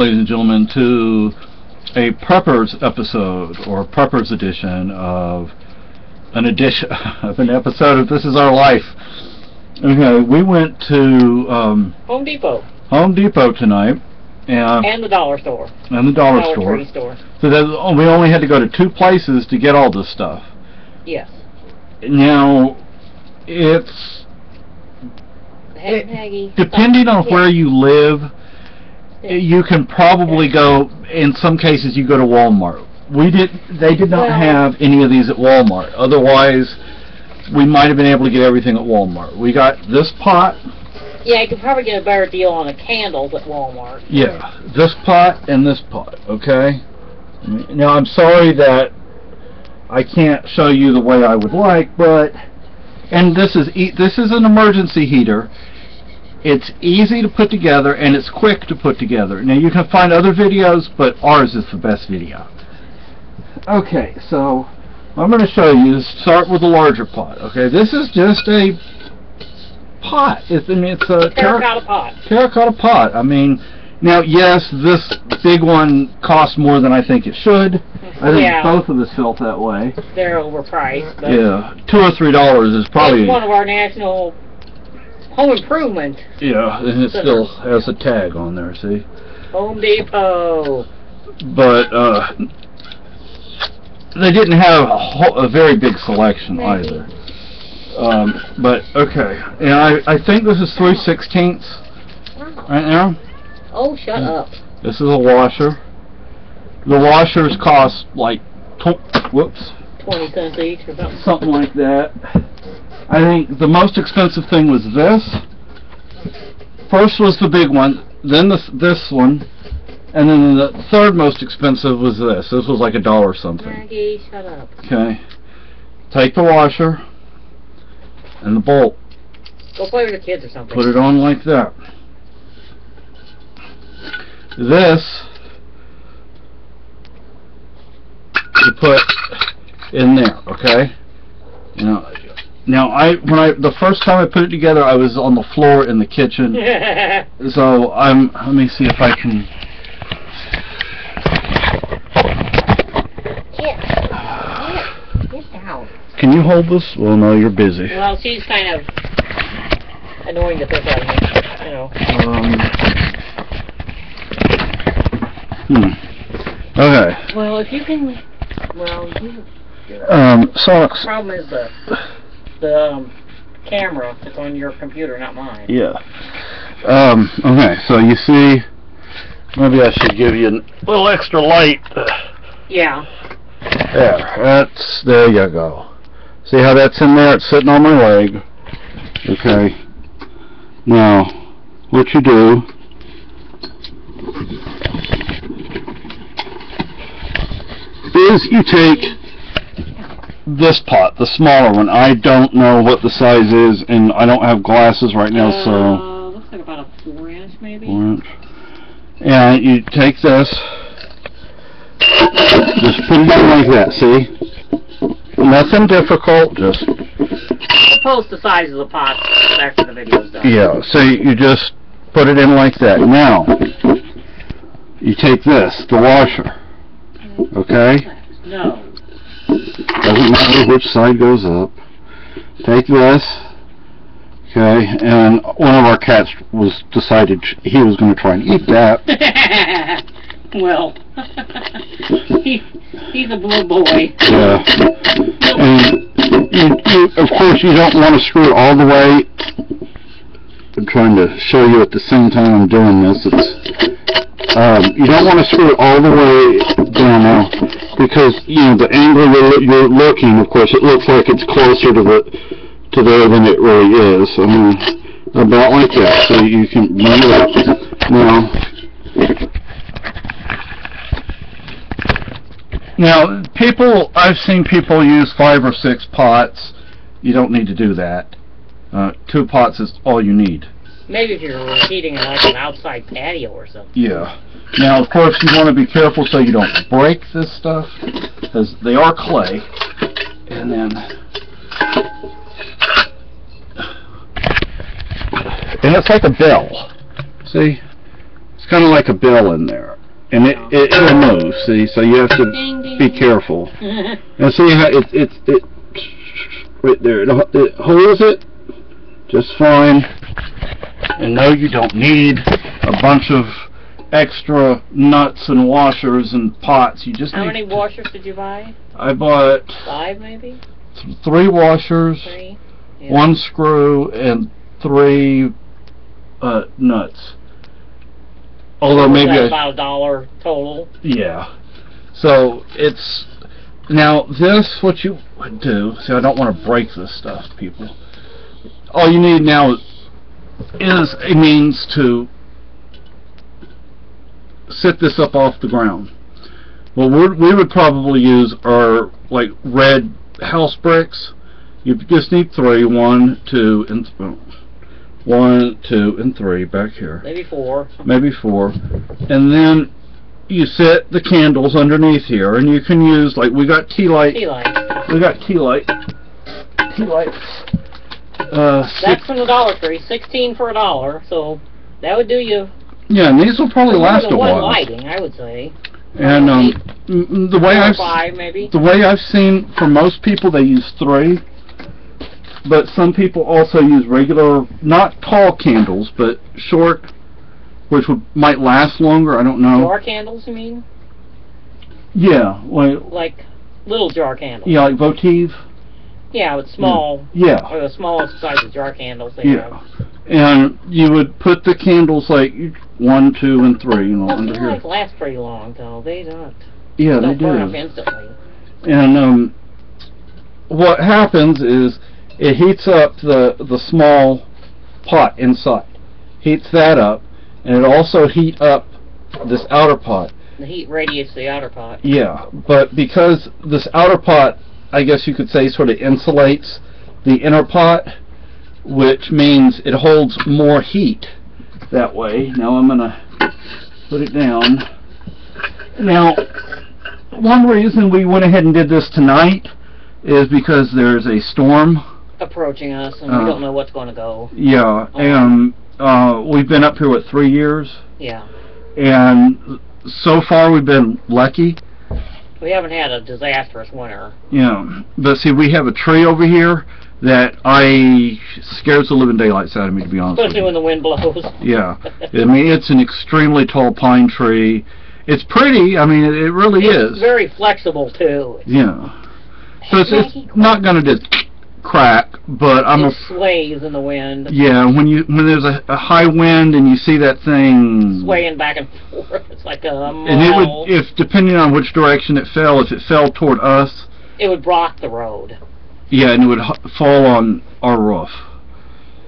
Ladies and gentlemen, to a Preppers episode, or Preppers edition of an episode of This Is Our Life. Okay, we went to Home Depot. Home Depot tonight, and the dollar store. And the dollar Tree store. So that, we only had to go to 2 places to get all this stuff. Yes. Now, it's depending on where you live. You can probably go, in some cases you go to Walmart. They did not have any of these at Walmart. Otherwise, we might have been able to get everything at Walmart. We got this pot. Yeah, you could probably get a better deal on the candles at Walmart. Yeah, this pot and this pot, okay? Now, I'm sorry that I can't show you the way I would like, but... And this is an emergency heater. It's easy to put together, and it's quick to put together. Now, you can find other videos, but ours is the best video. Okay, so I'm going to show you. Start with the larger pot. Okay, this is just a pot. It's a terracotta pot. Terracotta pot. I mean, now, yes, this big one costs more than I think it should. I think both of us felt that way. They're overpriced. But yeah, $2 or $3 is probably... It's one of our national... home improvement. Yeah, and it still has a tag on there, see? Home Depot. But they didn't have a very big selection either. But okay, and I think this is 3/16 right now. Oh, shut up. This is a washer. The washers cost like 20 cents each or something. Something like that. I think the most expensive thing was this. First was the big one, then this one, and then the third most expensive was this. This was like $1 something. Maggie, shut up. Okay. Take the washer and the bolt. Go play with the kids or something. Put it on like that. This you put in there, okay? Now, the first time I put it together, I was on the floor in the kitchen. So let me see if I can. Get down. Can you hold this? Well, no, you're busy. Well, she's kind of annoying to pick out of me, you know. Okay. Well, if you can, so the problem is the camera that's on your computer, not mine. Yeah. Okay, so you see, maybe I should give you a little extra light. Yeah. There you go. See how that's in there? It's sitting on my leg. Okay. Now, what you do is you take this pot, the smaller one. I don't know what the size is, and I don't have glasses right now, so... Looks like about a 4-inch, maybe? 4-inch. And you take this, just put it in like that, see? Nothing difficult, just... Post the size of the pot after the video's done. Yeah, so you just put it in like that. Now, you take this, the washer, okay? No. Doesn't matter which side goes up. Take this, okay, and one of our cats decided he was going to try and eat that. Well, he's a blue boy. Yeah. And of course, you don't want to screw it all the way. I'm trying to show you at the same time I'm doing this. You don't want to screw it all the way down now, because the angle you're looking, of course, it looks like it's closer to there than it really is. I mean, about like that, so you can bring it up. Now, I've seen people use 5 or 6 pots. You don't need to do that. 2 pots is all you need. Maybe if you're heating like an outside patio or something. Yeah. Now, of course, you want to be careful so you don't break this stuff, because they are clay. And then... And it's like a bell. See? kind of like a bell in there. And it'll move, see, so you have to be careful. And see how it right there, it holds it just fine. And no, you don't need a bunch of extra nuts and washers and pots. You just How need... many washers did you buy? I bought 5 maybe? 3 washers, 3? Yeah. 1 screw, and 3 nuts. Although maybe that's about $1 total. Yeah. So it's now this what you would do. See, I don't want to break this stuff, people. All you need now is a means to sit this up off the ground. Well, we would probably use our like red house bricks. You just need 3. 1, 2, and 1, 2, and 3 back here. Maybe 4. Maybe 4. And then you set the candles underneath here, and you can use, like, we got tea light. Tea light. We got tea light. Tea lights. That's from the Dollar Tree. 16 for $1. So that would do you. Yeah, and these will probably last a while. One lighting, I would say. And the way 4 or 5 maybe. The way I've seen, for most people, they use 3. But some people also use regular, not tall candles, but short, which might last longer. I don't know. Jar candles, you mean? Yeah, like little jar candles. Yeah, like votive. Yeah, with small. Yeah. Or the smallest size of jar candles they have. And you would put the candles like 1, 2, and 3, you know, under here. They last pretty long, though. They don't. Yeah, they do. Burn up instantly. And what happens is it heats up the small pot inside. Heats that up, and it also heats up this outer pot. The heat radiates the outer pot. Yeah, but because this outer pot, I guess you could say, sort of insulates the inner pot, which means it holds more heat that way. Now I'm going to put it down. Now, one reason we went ahead and did this tonight is because there's a storm approaching us, and we don't know what's going to go. Yeah, and we've been up here, what, 3 years? Yeah. And so far we've been lucky. We haven't had a disastrous winter. Yeah, but see, we have a tree over here that scares the living daylights out of me, to be honest with you. Especially when the wind blows. Yeah. I mean, it's an extremely tall pine tree. It's pretty. I mean, it really is. It's very flexible, too. Yeah. So it's not going to just crack, but it sways in the wind. Yeah, when there's a high wind and you see that thing swaying back and forth, it's like a mile. And it would, if depending on which direction it fell, if it fell toward us, it would block the road. Yeah, and it would fall on our roof.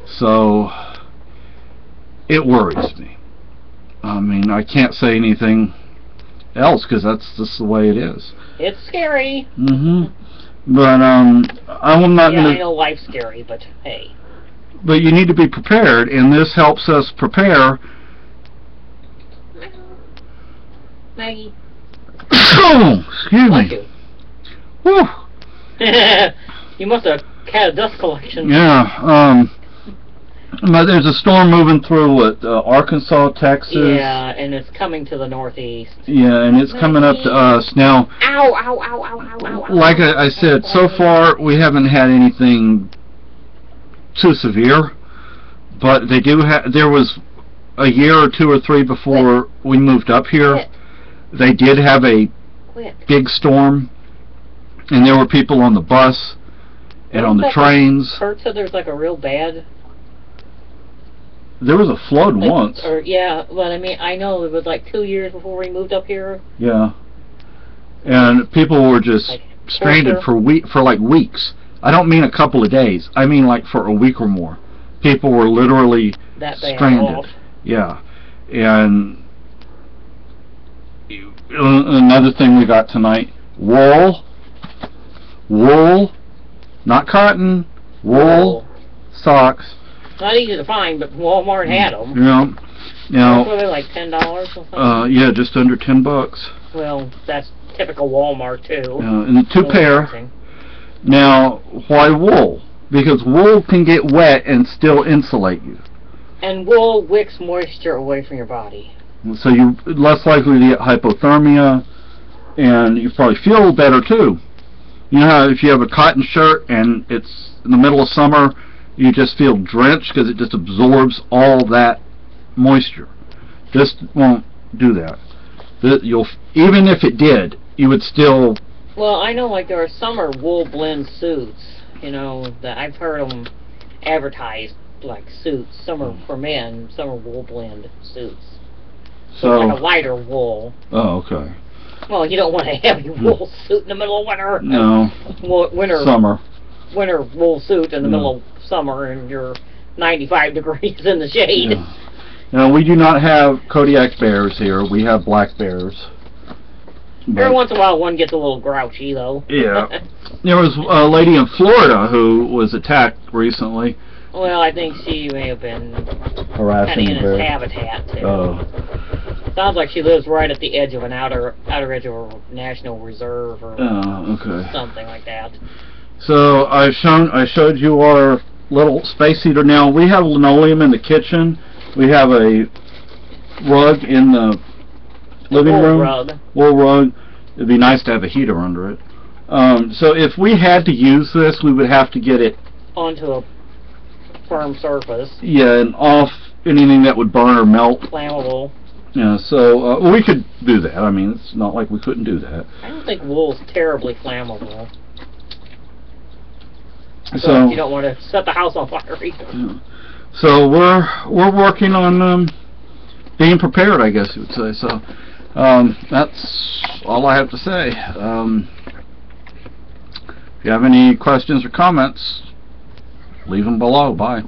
So it worries me. I mean, I can't say anything else because that's just the way it is. It's scary. But I'm not going to... I know life's scary, but hey. But you need to be prepared, and this helps us prepare. Maggie. Oh, excuse me. Whew. You must have had a dust collection. Yeah. But there's a storm moving through Arkansas, Texas. Yeah, and it's coming to the northeast. Yeah, and it's coming up to us now. Ow! Ow! Ow! Ow! Ow! Ow! Like I said, so far we haven't had anything too severe, but they do have. There was a year or 2 or 3 before we moved up here. They did have a big storm, and there were people on the bus and on the trains. Kurt said there's like a real bad. There was a flood once. Yeah, but I mean, I know it was like 2 years before we moved up here. Yeah, and people were just stranded for like weeks. I don't mean a couple of days. I mean like for a week or more. People were literally stranded. Yeah, and another thing we got tonight: wool, not cotton, wool socks. Not easy to find, but Walmart had them. Yeah. Now, were they like $10 or something? Yeah, just under $10. Well, that's typical Walmart too. And 2 pair. Now, why wool? Because wool can get wet and still insulate you. And wool wicks moisture away from your body. So you're less likely to get hypothermia, and you probably feel better too. You know how if you have a cotton shirt and it's in the middle of summer, you just feel drenched because it just absorbs all that moisture. This won't do that. Even if it did, you would still... Well, I know like there are summer wool blend suits, you know, that I've heard them advertised like suits. Some are for men, some are wool blend suits. So like a lighter wool. Oh, okay. Well, you don't want a heavy wool suit in the middle of winter. No. Winter wool suit in the middle of summer, and you're 95 degrees in the shade. Yeah. Now, we do not have Kodiak bears here. We have black bears. Every once in a while, one gets a little grouchy, though. Yeah. There was a lady in Florida who was attacked recently. Well, I think she may have been harassing kind of in bear. its habitat, too. Oh. Sounds like she lives right at the edge of an outer edge of a national reserve or something like that. So I showed you our little space heater. Now we have linoleum in the kitchen. We have a rug in the living room. Wool rug. It'd be nice to have a heater under it. So if we had to use this, we would have to get it onto a firm surface. Yeah, and off anything that would burn or melt. Flammable. Yeah, so we could do that. I mean, it's not like we couldn't do that. I don't think wool's terribly flammable. So you don't want to set the house on fire either. Yeah. So we're working on being prepared, I guess you would say. So that's all I have to say. If you have any questions or comments, leave them below. Bye.